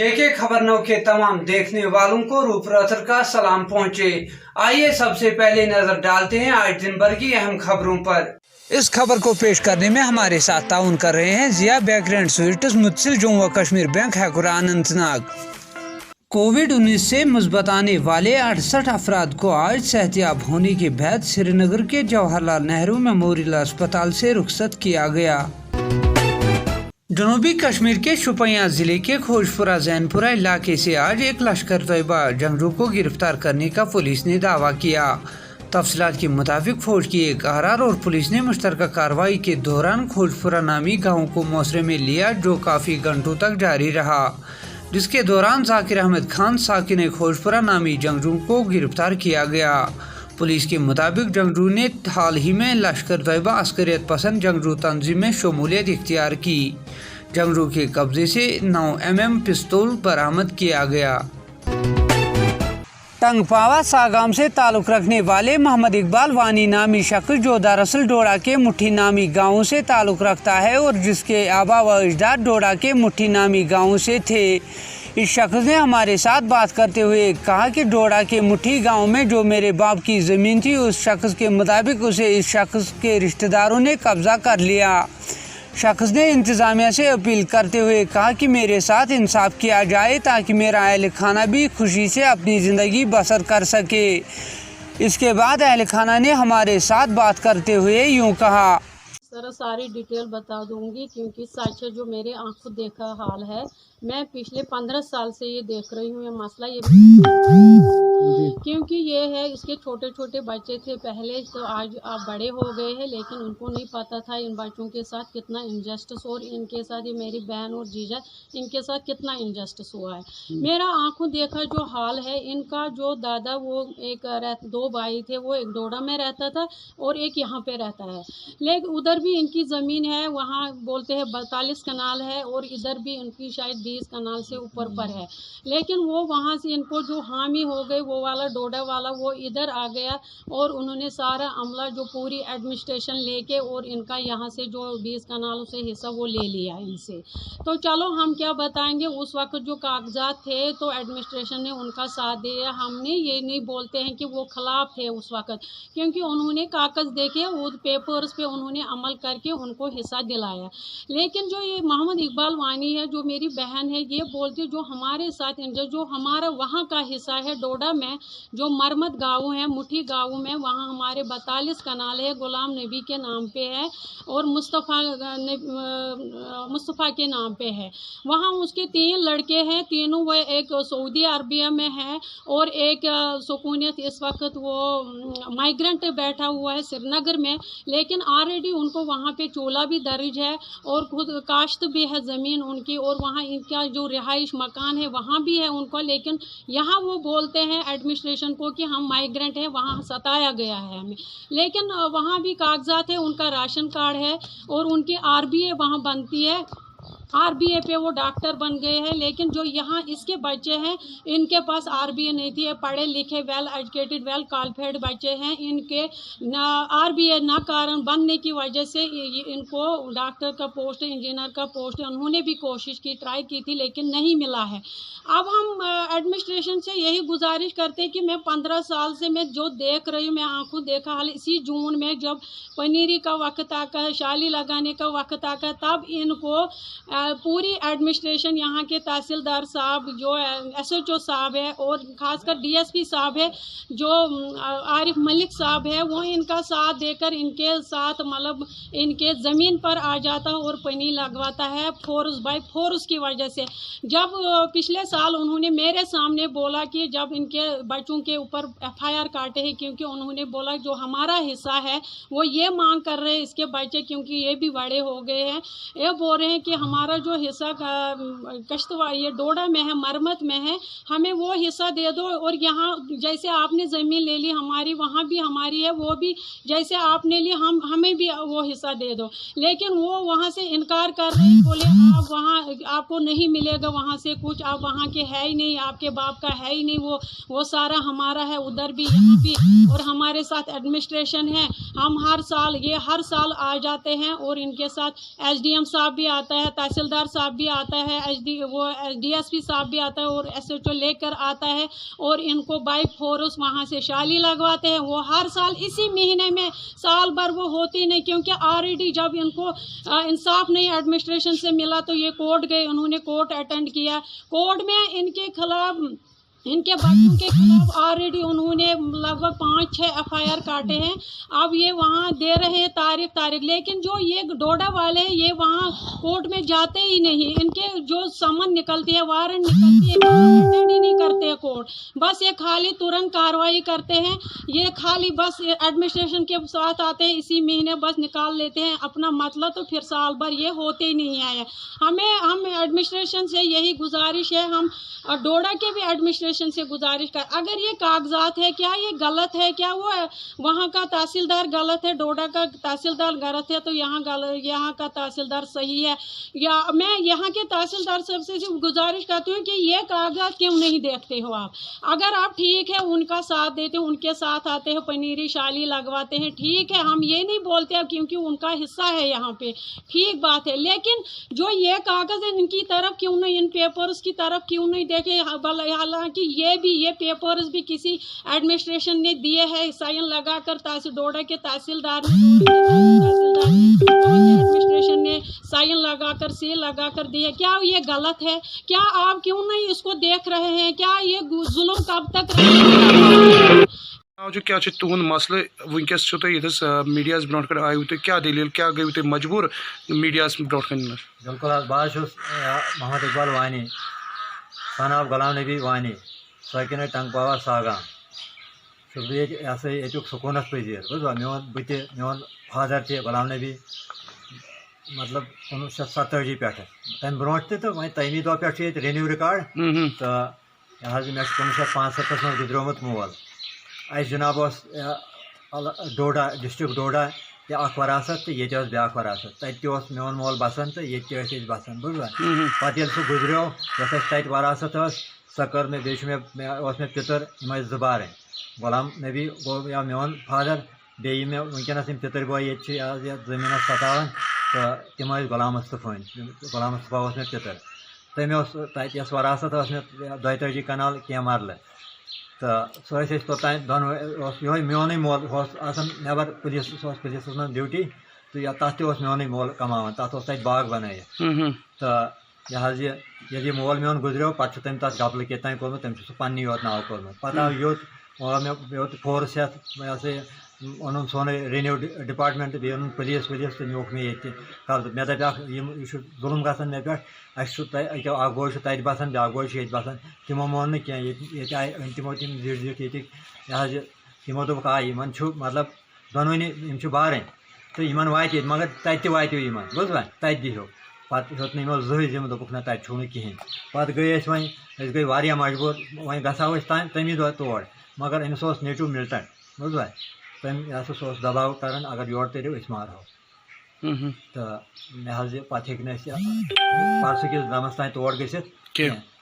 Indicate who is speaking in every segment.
Speaker 1: जेके खबर नौ के तमाम देखने वालों को रूपरथर का सलाम पहुंचे। आइए सबसे पहले नजर डालते हैं आज दिन भर की अहम खबरों पर। इस खबर को पेश करने में हमारे साथ ताउन कर रहे हैं जिया बेकरी एंड स्वीट्स, मुतसिल जम्मू व कश्मीर बैंक, हैकुरा, अनंतनाग। कोविड-19 से मुस्बत आने वाले 68 अफराद को आज सेहतियाब होने के बाद श्रीनगर के जवाहरलाल नेहरू मेमोरियल अस्पताल से रुखसत किया गया। जनूबी कश्मीर के शोपियां जिले के खोजपुरा जैनपुरा इलाके से आज एक लश्कर तैयबा जंगजू को गिरफ्तार करने का पुलिस ने दावा किया। तफसीलात के मुताबिक फौज की एक अहरार और पुलिस ने मुश्तरका कार्रवाई के दौरान खोजपुरा नामी गांव को मोसरे में लिया, जो काफ़ी घंटों तक जारी रहा, जिसके दौरान जाकिर अहमद खान साकिन खोजपुरा नामी जंगजू को गिरफ्तार किया गया। पुलिस के मुताबिक जंगजू ने हाल ही में लश्कर तैयबा अस्करियत पसंद जंगजू तंजीम में शमूलियत इख्तियार की। जंगजू के कब्जे से 9 mm पिस्तौल बरामद किया गया। टंगपावा सागाम से ताल्लुक रखने वाले मोहम्मद इकबाल वानी नामी शख्स, जो दरअसल डोडा के मुट्ठी नामी गाँव से ताल्लुक रखता है और जिसके आबा व अजदाद डोडा के मुट्ठी नामी गाँव से थे, इस शख्स ने हमारे साथ बात करते हुए कहा कि डोडा के मुट्ठी गांव में जो मेरे बाप की ज़मीन थी, उस शख्स के मुताबिक उसे इस शख्स के रिश्तेदारों ने कब्जा कर लिया। शख्स ने इंतज़ामिया से अपील करते हुए कहा कि मेरे साथ इंसाफ किया जाए ताकि मेरा अहल खाना भी खुशी से अपनी ज़िंदगी बसर कर सके। इसके बाद अहल खाना ने हमारे साथ बात करते हुए यूँ कहा।
Speaker 2: सर सारी डिटेल बता दूंगी क्योंकि सच जो मेरे आंखों देखा हाल है। मैं पिछले 15 साल से ये देख रही हूँ। ये मसला ये क्योंकि ये है, इसके छोटे छोटे बच्चे थे पहले, तो आज आप बड़े हो गए हैं, लेकिन उनको नहीं पता था इन बच्चों के साथ कितना इंजस्टिस और इनके साथ ये मेरी बहन और जीजा, इनके साथ कितना इंजस्टिस हुआ है। मेरा आंखों देखा जो हाल है, इनका जो दादा वो दो भाई थे, वो एक डोडा में रहता था और एक यहाँ पे रहता है, लेकिन उधर भी इनकी ज़मीन है, वहाँ बोलते हैं 42 कनाल है और इधर भी इनकी शायद 20 कनाल से ऊपर पर है। लेकिन वो वहाँ से इनको जो हामी हो गए, वो वाला डोडा वाला वो इधर आ गया और उन्होंने सारा अमला जो पूरी एडमिनिस्ट्रेशन लेके और इनका यहाँ से जो 20 कनालों से हिस्सा वो ले लिया इनसे। तो चलो हम क्या बताएंगे, उस वक्त जो कागजात थे तो एडमिनिस्ट्रेशन ने उनका साथ दिया। हमने ये नहीं बोलते हैं कि वो खिलाफ थे उस वक्त, क्योंकि उन्होंने कागज़ देखे, उस पेपर्स पे उन्होंने अमल करके उनको हिस्सा दिलाया। लेकिन जो ये मोहम्मद इकबाल वानी है, जो मेरी बहन है, ये बोलती जो हमारे साथ जो हमारा वहाँ का हिस्सा है डोडा में, जो मरमत गाँव है, मुट्ठी गाँव में, वहाँ हमारे 42 कनाल है, गुलाम नबी के नाम पे है और मुस्तफ़ा के नाम पे है। वहाँ उसके 3 लड़के हैं, तीनों वो एक सऊदी अरबिया में है और एक सुकूनियत इस वक्त वो माइग्रेंट बैठा हुआ है श्रीनगर में, लेकिन ऑलरेडी उनको वहाँ पे चूल्हा भी दर्ज है और खुद काश्त भी है ज़मीन उनकी, और वहाँ इनका जो रिहाइश मकान है वहाँ भी है उनको। लेकिन यहाँ वो बोलते हैं एडमिनिस्ट्रेशन को कि हम माइग्रेंट हैं, वहाँ सताया गया है हमें, लेकिन वहाँ भी कागजात है, उनका राशन कार्ड है और उनकी RBA वहाँ बनती है, RBA पे वो डॉक्टर बन गए हैं। लेकिन जो यहाँ इसके बच्चे हैं, इनके पास RBA नहीं थी, पढ़े लिखे वेल एजुकेटेड वेल क्वालिफाइड बच्चे हैं, इनके RBA ना कारण बनने की वजह से इनको डॉक्टर का पोस्ट, इंजीनियर का पोस्ट, उन्होंने भी कोशिश की, ट्राई की थी, लेकिन नहीं मिला है। अब हम एडमिनिस्ट्रेशन से यही गुजारिश करते हैं कि मैं 15 साल से मैं जो देख रही हूँ, मैं आंखों देखा हाल, इसी जून में जब पनीरी का वक्त आका, शाली लगाने का वक्त आका, तब इनको पूरी एडमिनिस्ट्रेशन, यहाँ के तहसीलदार साहब, जो SHO साहब है और ख़ासकर DSP साहब है, जो आरिफ मलिक साहब है, वो इनका साथ देकर इनके साथ मतलब इनके ज़मीन पर आ जाता है और पनी लगवाता है फोर्स बाय फोर्स की वजह से। जब पिछले साल उन्होंने मेरे सामने बोला कि जब इनके बच्चों के ऊपर FIR काटे हैं, क्योंकि उन्होंने बोला जो हमारा हिस्सा है वो ये मांग कर रहे हैं इसके बच्चे, क्योंकि ये भी बड़े हो गए हैं, ये बोल रहे हैं कि हमारा जो हिस्सा कश्तवा ये डोडा में है, मरमत में है, हमें वो हिस्सा दे दो, और यहाँ जैसे आपने ज़मीन ले ली हमारी, वहाँ भी हमारी है, वो भी जैसे आपने ली हमें भी वो हिस्सा दे दो। लेकिन वो वहाँ से इनकार कर रहे हैं, बोले आप वहाँ आपको नहीं मिलेगा वहाँ से कुछ, आप वहाँ के है ही नहीं, आपके बाप का है ही नहीं, वो सारा हमारा है, उधर भी यहाँ भी, और हमारे साथ एडमिनिस्ट्रेशन है। हम हर साल आ जाते हैं और इनके साथ SDM साहब भी आता है, तहसील तहसीलदार साहब भी आता है, DSP साहब भी आता है और SHO लेकर आता है और इनको बाई फोर्स वहाँ से शाली लगवाते हैं। वो हर साल इसी महीने में साल भर वो होती नहीं, क्योंकि ऑलरेडी जब इनको इंसाफ नहीं एडमिनिस्ट्रेशन से मिला तो ये कोर्ट गए, उन्होंने कोर्ट अटेंड किया। कोर्ट में इनके खिलाफ, इनके बच्चों के खिलाफ ऑलरेडी उन्होंने लगभग 5-6 FIR काटे हैं। अब ये वहाँ दे रहे हैं तारीख, लेकिन जो ये डोडा वाले हैं ये वहाँ कोर्ट में जाते ही नहीं। इनके जो समन निकलती है, वारंट निकलती है, अटेंड ही नहीं करते हैं कोर्ट। बस ये खाली तुरंत कार्रवाई करते हैं, ये खाली बस एडमिनिस्ट्रेशन के साथ आते हैं, इसी महीने बस निकाल लेते हैं अपना मतलब, तो फिर साल भर ये होते ही नहीं आए। हम एडमिनिस्ट्रेशन से यही गुजारिश है, हम डोडा के भी एडमिनिस्ट्रेशन से गुजारिश कर, अगर ये कागजात है क्या ये गलत है, क्या वो वहाँ का तहसीलदार गलत है, डोडा का तहसीलदार गलत है, तो यहाँ का तहसीलदार सही है। या मैं यहाँ के तहसीलदार साहब से गुजारिश करती हूँ कि ये कागजात क्यों नहीं देखते हो आप? अगर आप ठीक है उनका साथ देते हो, उनके साथ आते हैं, पनीरी शाली लगवाते हैं, ठीक है, हम ये नहीं बोलते अब क्योंकि उनका हिस्सा है यहाँ पे, ठीक बात है, लेकिन जो ये कागज है इनकी तरफ क्यों नहीं, इन पेपर्स की तरफ क्यों नहीं देखे? हालांकि ये पेपर्स भी किसी एडमिनिस्ट्रेशन ने दिए हैं, साइन लगाकर डोडा के तहसीलदार एडमिनिस्ट्रेशन ने साइन लगाकर सील लगाकर दिए। क्या ये गलत है? क्या आप क्यों नहीं इसको देख रहे हैं? क्या ये जुल्म कब तक रहेगा?
Speaker 3: क्या तुहद मसल वनकस मीडिया ब्रोह कन आयु तुम क्या दलील क्या गयु तुम मजबूर मीडिया ब्रोह कन?
Speaker 4: बिल्कुल बस मोहम्मद इकबाल वानी सन ऑफ गुलाम नबी वानी सकिन टंगपावा सागान ये सुकूनस पजीर बुझा मोन फादर थे गुलाम नबी मतलब 1970 पे तम ब्रो तो वह तमी दह पे रेन्यू रिकॉर्ड तो यह मे 1965 में गुजरोमुत मोल अस जनाब डोडा डिस्ट्रिक्ट डोडा अख वरासत तो ये ब्या वरासत तत मोन मोल बसान तो ये बसान बुझा पे सह गुजरो तत वरासत सह कर मे मे पितर यम जुबार गुलाम नबी गो या मोन फादर बे मे वनकस पितर बॉय ये जमीन सतावान तो तम गुलाम गुलाम मुस्तफा मे पितर तमें तस वरासत मे 32 कनाल कह मरल तो सह तोतान दोन ये मोन मोल नबर पुलिस मन ड्यूटी तो तथ मोन मोल कमान तथ बाग बन तो यह मोल मोन गुजरो पे तम तथ गपल के तम कोर्मुत तम सह पन्नी योत नाव कोर्मुत पे आव योत फोर्स ये ओन सोन रेन्यू डिपार्टमेंट बे ओन पुलिस तो न्योक मे ये कब्ज मे दप यह जुल्म गसान मे पे अख बोय तत बसान ब्या बोय ये बसान तमो मोन कह आय तमो तम जिट ये तमो दोप आय मतलब दोनवनी बारें तो इन वात मगर तत वातो बुझा तत दिहो पे हेत नो जहन जिम दोप ना तत छू कहें पे गई वह गई वारिया मजबूर वह गो तमी दह तोड़ मगर अमिस नेटिव मिल्टन बुझा तम सह दबाव कर अगर योर तरो मारो तो मे पे परसों किस दमस तान तोड़ गि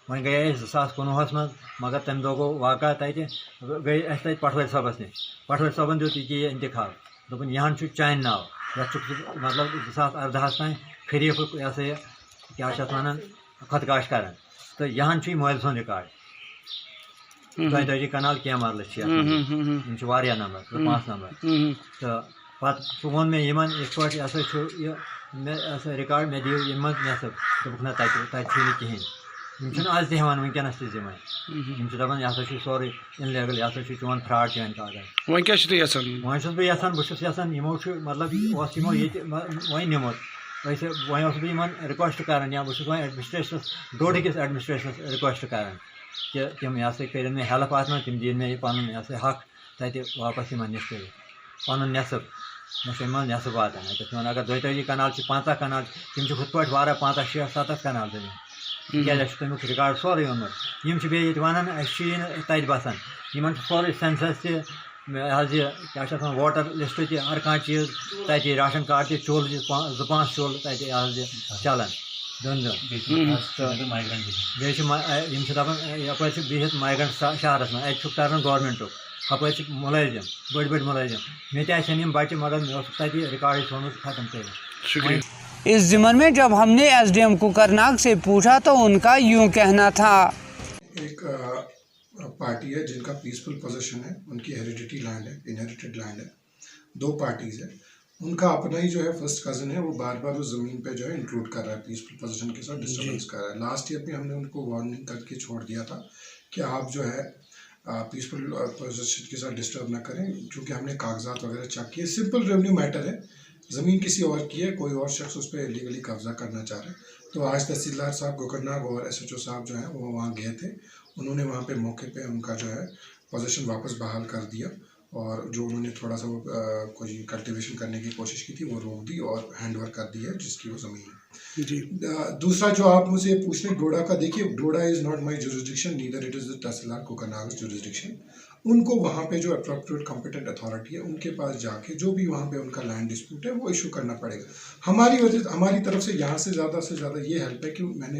Speaker 4: वह गए 2019 मज मगर तम दो गो वाक़ा तत गई तत पटवल सबस नश पटवल सबन दित यह इंतखाब दोपन यहां चान नाव मतलब 2018 तान खरीफ क्या वन खतकाश कर तो यहां महल सुन रिकॉर्ड 32 कनाल क्या मरल वारिया नंबर 5 नंबर तो पे सह वो मे इन पे रिकॉर्ड मे दिव इन नेसब दोप ना तत कहें आज दिवान वनकस दपान यह सोरे इनलीगल यह चोन फ्रॉड चैन कागज
Speaker 3: वह क्या
Speaker 4: बह यहान यमो मतलब यमो ये वह नमो वह बह रिक्वेस्ट कर या बह एडमिनिस्ट्रेशन डोडा किस एडमिनिस्ट्रेशन रिक्वेस्ट कर कि तम कर मे हेल्प अत तम दिन मे पन हक तत वापस नश कर पन नेसब मे नेसब वातान अगर 32 कनाल 50 कनाल तम हुत पे वारा 50-60-70 कनाल जमीन क्या तमिक रिकॉर्ड सोरे ओनमुत बे वन तत बसान इन सोरे सेंसस क्या वोटर लिस्ट हर कह चीज तत राशन कार्ड चूल 2-5 चूल तत चलान दोन दपान यप बिहित माइग्रेंट शहर में अत कर गवर्नमेंट हप मुलाजिम बड़ मुलाजिम मे तन बच्चे मगर मे तत रिकॉर्ड थोमुत खत्म कर।
Speaker 1: इस ज़िमन में जब हमने एसडीएम कुकरनाग से पूछा तो उनका यूं कहना था।
Speaker 5: एक पार्टी है जिनका पीसफुल पोजीशन है, उनकी हेरिडिटी लैंड है, इनहेरिटेड लैंड है। दो पार्टीज है, उनका अपना ही जो है फर्स्ट कज़न है, वो बार बार उस ज़मीन पे जो है इंक्लूड कर रहा है, पीसफुल पोजीशन के साथ डिस्टर्बेंस कर रहा है। लास्ट ईयर भी हमने उनको वार्निंग करके छोड़ दिया था कि आप जो है पीसफुल पोजीशन के साथ डिस्टर्ब ना करें, क्योंकि हमने कागजात वगैरह चेक किए। सिंपल रेवेन्यू मैटर है, ज़मीन किसी और की है, कोई और शख्स उस पर इलीगली कब्जा करना चाह रहे हैं। तो आज तहसीलदार साहब कोकरनाग और एसएचओ साहब जो हैं वो वहाँ गए थे, उन्होंने वहाँ पे मौके पे उनका जो है पोजीशन वापस बहाल कर दिया, और जो उन्होंने थोड़ा सा वो कोई कल्टीवेशन करने की कोशिश की थी वो रोक दी और हैंडओवर कर दी है जिसकी वो ज़मीन है
Speaker 3: जी।
Speaker 5: दूसरा जो आप मुझे पूछ रहे डोडा का, देखिए Doda is not my jurisdiction, neither it is the tahsildar Kokernag jurisdiction. उनको वहाँ पे जो अप्रोप्रिएट कॉम्पिटेंट अथॉरिटी है उनके पास जाके जो भी वहाँ पे उनका लैंड डिस्प्यूट है वो इशू करना पड़ेगा। हमारी तरफ से यहाँ से ज़्यादा ये हेल्प है कि मैंने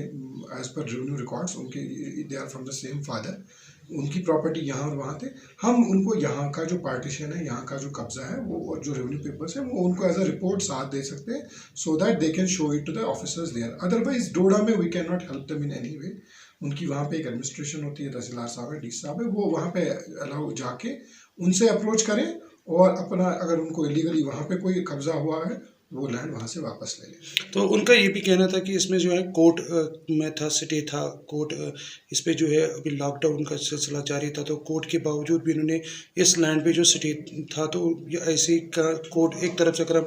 Speaker 5: एज पर रेवेन्यू रिकॉर्ड्स उनके, they are from the same father, उनकी प्रॉपर्टी यहाँ और वहाँ थे, हम उनको यहाँ का जो पार्टीशन है, यहाँ का जो कब्जा है, वो और जो रेवेन्यू पेपर्स है वो उनको एज अ रिपोर्ट साथ दे सकते हैं, so that they can show it to the officers there. Otherwise Doda में we can not help them in any way. उनकी वहाँ पे एक एडमिनिस्ट्रेशन होती है, तहसीलदार साहब है, डी साहब है, वो वहाँ पे अलाउ जाके उनसे अप्रोच करें और अपना अगर उनको इलीगली वहाँ पे कोई कब्जा हुआ है वो लैंड वहाँ से वापस ले लें।
Speaker 3: तो उनका ये भी कहना था कि इसमें जो है कोर्ट में था, स्टे था, कोर्ट इस पे जो है अभी लॉकडाउन का सिलसिला जारी था, तो कोर्ट के बावजूद भी इन्होंने इस लैंड पे जो स्टे था, तो ये ऐसे का कोर्ट एक तरफ से अगर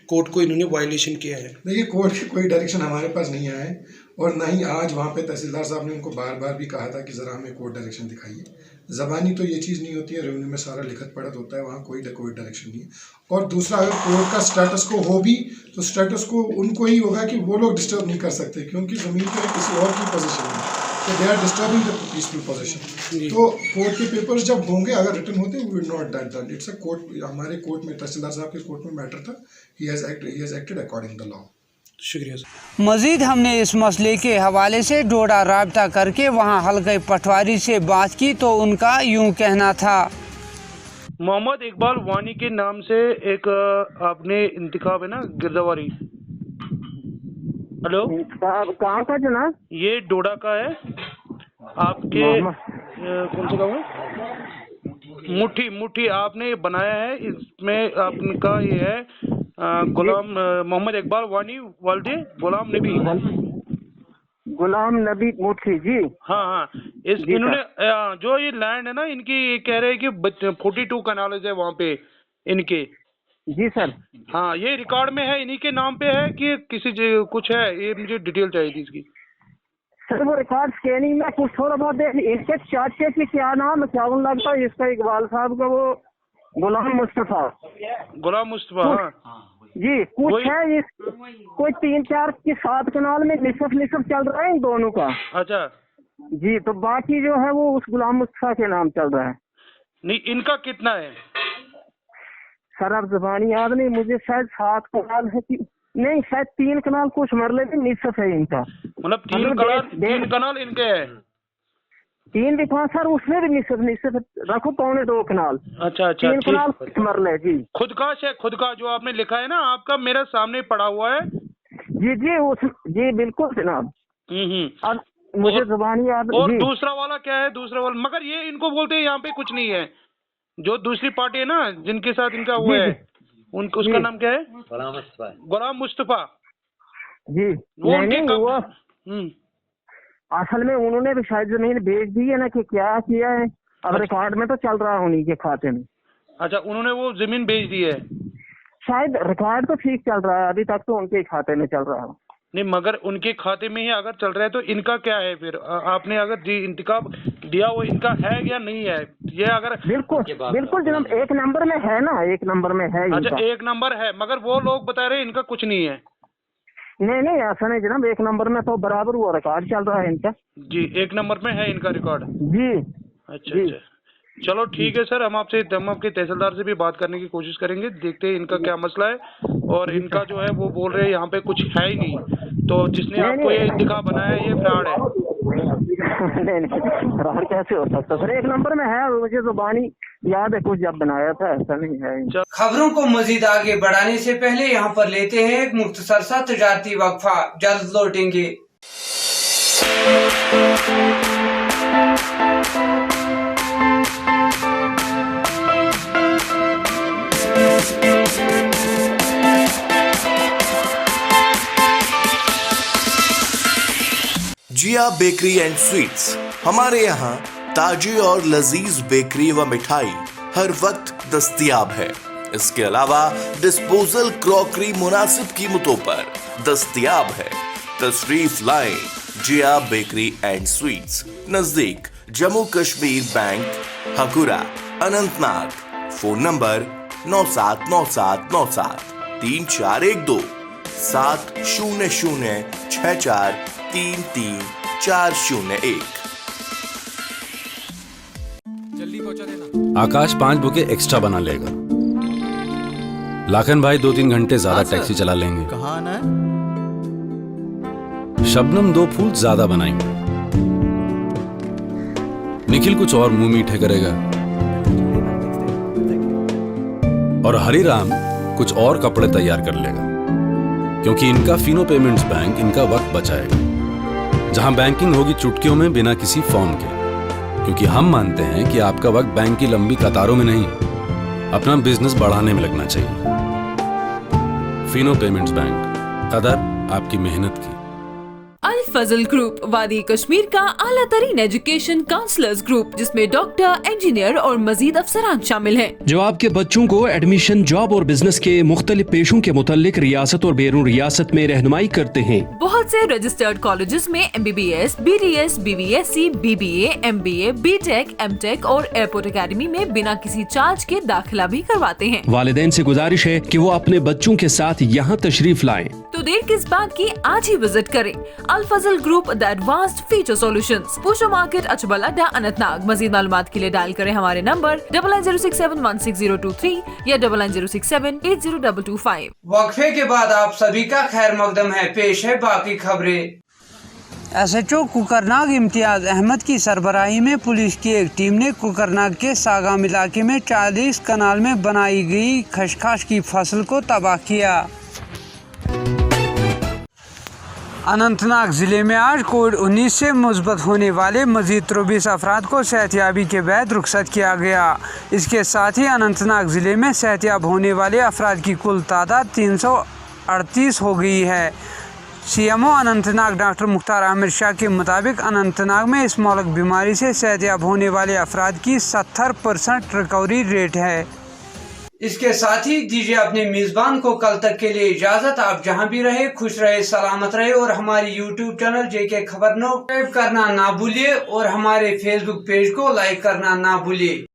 Speaker 3: कोर्ट को इन्होंने वायलेशन किया है।
Speaker 5: देखिए कोर्ट की कोई डायरेक्शन हमारे पास नहीं आया है, और ना ही आज वहाँ पे तहसीलदार साहब ने उनको बार बार भी कहा था कि ज़रा हमें कोर्ट डायरेक्शन दिखाइए। ज़बानी तो ये चीज़ नहीं होती है, रेवेन्यू में सारा लिखत पढ़त होता है, वहाँ कोई डायरेक्शन नहीं है। और दूसरा, अगर कोर्ट का स्टेटस को हो भी तो स्टेटस को उनको ही होगा कि वो लोग डिस्टर्ब नहीं कर सकते, क्योंकि ज़मीन पर किसी और की पोजीशन है, तो they are disturbing the peaceful position. तो कोर्ट के पेपर्स जब होंगे, अगर रिटर्न होते, we will not that done. It's a court, हमारे कोर्ट में तहसीलदार साहब के कोर्ट में मैटर था, he has acted according the law.
Speaker 3: शुक्रिया सर।
Speaker 1: मजीद हमने इस मसले के हवाले से डोडा राब्ता करके वहाँ हल्के पटवारी से बात की तो उनका यूं कहना था।
Speaker 3: मोहम्मद इकबाल वानी के नाम से एक आपने इंतखाब है ना गिरदावारी, हेलो
Speaker 6: कहाँ का जनाब?
Speaker 3: ये डोडा का है आपके कौन सा गाँव है? मुट्ठी आपने बनाया है, इसमें आपका ये है गुलाम मोहम्मद इकबाल वानी वालदे गुलाम नबी मुट्ठी जी। हाँ इन्होंने जो ये लैंड है ना इनकी, कह रहे हैं कि 42 कनाल है वहाँ पे इनके।
Speaker 6: जी सर।
Speaker 3: हाँ ये रिकॉर्ड में है, इन्हीं के नाम पे है कि किसी कुछ है, ये मुझे डिटेल चाहिए थी इसकी।
Speaker 6: सर वो रिकॉर्ड स्कैनिंग में कुछ थोड़ा बहुत इनके चाचे की क्या नाम क्या लगता है इसका, इकबाल साहब का वो गुलाम मुस्तफा। हाँ जी कुछ है, इस कोई 3-4 की 7 कनाल में निसफ चल रहा है इन दोनों का।
Speaker 3: अच्छा
Speaker 6: जी, तो बाकी जो है वो उस गुलाम मुस्तफा के नाम चल रहा है।
Speaker 3: नहीं इनका कितना है
Speaker 6: सर? अब ज़बानी याद नहीं मुझे, शायद 7 कनाल है कि नहीं, शायद 3 कनाल कुछ मरले में निसफ है इनका।
Speaker 3: मतलब 3 कनाल इनके है।
Speaker 6: 3 भी था सर, उसमें भी निसफ रखो 2.25 कनाल।
Speaker 3: अच्छा
Speaker 6: 3 कनाल मरले जी।
Speaker 3: खुद का जो आपने लिखा है ना आपका, मेरा सामने पड़ा हुआ है।
Speaker 6: जी बिल्कुल जनाब। अब मुझे ज़बानी याद।
Speaker 3: और दूसरा वाला क्या है? दूसरा वाला मगर ये इनको बोलते हैं यहाँ पे कुछ नहीं है। जो दूसरी पार्टी है ना जिनके साथ इनका हुआ है, उनको उसका नाम क्या है? गुलाम मुस्तफा जी। वो उनके
Speaker 6: असल में उन्होंने भी शायद जमीन बेच दी है ना, कि क्या किया है, अब रिकॉर्ड में तो चल रहा है उन्हीं के खाते में।
Speaker 3: अच्छा उन्होंने वो जमीन बेच दी है,
Speaker 6: शायद रिकॉर्ड तो ठीक चल रहा है, अभी तक तो उनके खाते में चल रहा है।
Speaker 3: नहीं मगर उनके खाते में ही अगर चल रहा है तो इनका क्या है फिर? आपने अगर इंतखाब दिया वो इनका है या नहीं है? ये अगर
Speaker 6: बिल्कुल जनाब 1 नंबर में है ना, 1 नंबर में है।
Speaker 3: अच्छा 1 नंबर है, मगर वो लोग बता रहे हैं इनका कुछ नहीं है।
Speaker 6: नहीं ऐसा नहीं जनाब, 1 नंबर में तो बराबर वो रिकॉर्ड चल रहा है इनका जी।
Speaker 3: 1 नंबर में है इनका रिकॉर्ड
Speaker 6: जी।
Speaker 3: अच्छा चलो ठीक है सर, हम आपके तहसीलदार से भी बात करने की कोशिश करेंगे, देखते हैं इनका क्या मसला है। और इनका जो है वो बोल रहे हैं यहाँ पे कुछ है ही नहीं, तो जिसने आपको ये इंतखाब बनाया है ये फ्रॉड है।
Speaker 6: नहीं फ्रॉड कैसे हो सकता सर? एक नंबर में है, मुझे तो बानी याद है कुछ जब बनाया था, ऐसा नहीं है।
Speaker 1: खबरों को मजीद आगे बढ़ाने से पहले यहाँ पर लेते हैं एक मुख्तसर सा तजारती वक्फा, जल्द लौटेंगे।
Speaker 7: जिया बेकरी एंड स्वीट्स। हमारे यहाँ ताजी और लजीज बेकरी व मिठाई हर वक्त दस्तयाब है। इसके अलावा डिस्पोजल क्रॉकरी मुनासिब कीमतों पर दस्तयाब है। तशरीफ लाएं जिया बेकरी एंड स्वीट्स, नजदीक Jammu Kashmir bank, Hakura, Anantnag. Phone number 979797 3412 700643341।
Speaker 8: Akash 5 bouquet extra बना लेगा। लाखन भाई 2-3 घंटे ज्यादा टैक्सी चला लेंगे।
Speaker 9: कहाँ आना है?
Speaker 8: शबनम 2 फूल ज्यादा बनाएंगे। निखिल कुछ और मुंह मीठे करेगा और हरिराम कुछ और कपड़े तैयार कर लेगा, क्योंकि इनका फिनो पेमेंट्स बैंक इनका वक्त बचाएगा, जहां बैंकिंग होगी चुटकियों में बिना किसी फॉर्म के। क्योंकि हम मानते हैं कि आपका वक्त बैंक की लंबी कतारों में नहीं, अपना बिजनेस बढ़ाने में लगना चाहिए। फिनो पेमेंट्स बैंक, कदर आपकी मेहनत की।
Speaker 10: अल फजल ग्रुप, वादी कश्मीर का आला तरीन एजुकेशन काउंसलर्स ग्रुप, जिसमें डॉक्टर, इंजीनियर और मजीद अफसरान शामिल हैं, जो आपके बच्चों को एडमिशन, जॉब और बिजनेस के मुख्तलिफ पेशों के मुतालिक रियासत और बैरून रियासत में रहनुमाई करते हैं। बहुत से रजिस्टर्ड कॉलेजेस में MBBS, BDS, BVSC, BBA, MBA, BTech, MTech और एयरपोर्ट अकेडमी में बिना किसी चार्ज के दाखिला भी करवाते हैं। वालिदैन से गुजारिश है कि वो अपने बच्चों के साथ यहाँ तशरीफ लाएं। तो देर किस बात की, आज ही विजिट करें Al Fazal group, the advanced future solutions, Pusha market, Achabal Adda, Anantnag. मजीद मालूमात के लिए डायल करें हमारे नंबर 9906716023 या 9906780225।
Speaker 1: वक्फे के बाद आप सभी का खैर मकदम है, पेश है बाकी खबरें। SHO कुकरनाग इम्तियाज अहमद की सरबराही में पुलिस की एक टीम ने कुकरनाग के सागाम इलाके में 40 कनाल में बनाई गई खसखस की फसल को तबाह किया। अनंतनाग जिले में आज कोविड-19 से मुस्बत होने वाले मजीद 23 अफराद को सेहतयाबी के बाद रुखसत किया गया। इसके साथ ही अनंतनाग जिले में सेहतयाब होने वाले अफराद की कुल तादाद 338 हो गई है। CMO अनंतनाग डॉक्टर मुख्तार आमिर शाह के मुताबिक अनंतनाग में इस मौलक बीमारी से सेहतयाब होने वाले अफराद की 70% रिकवरी रेट है। इसके साथ ही दीजिए अपने मेजबान को कल तक के लिए इजाजत। आप जहां भी रहे खुश रहे, सलामत रहे और हमारी YouTube चैनल JK खबर सब्सक्राइब करना ना भूलिए और हमारे Facebook पेज को लाइक करना ना भूलिए।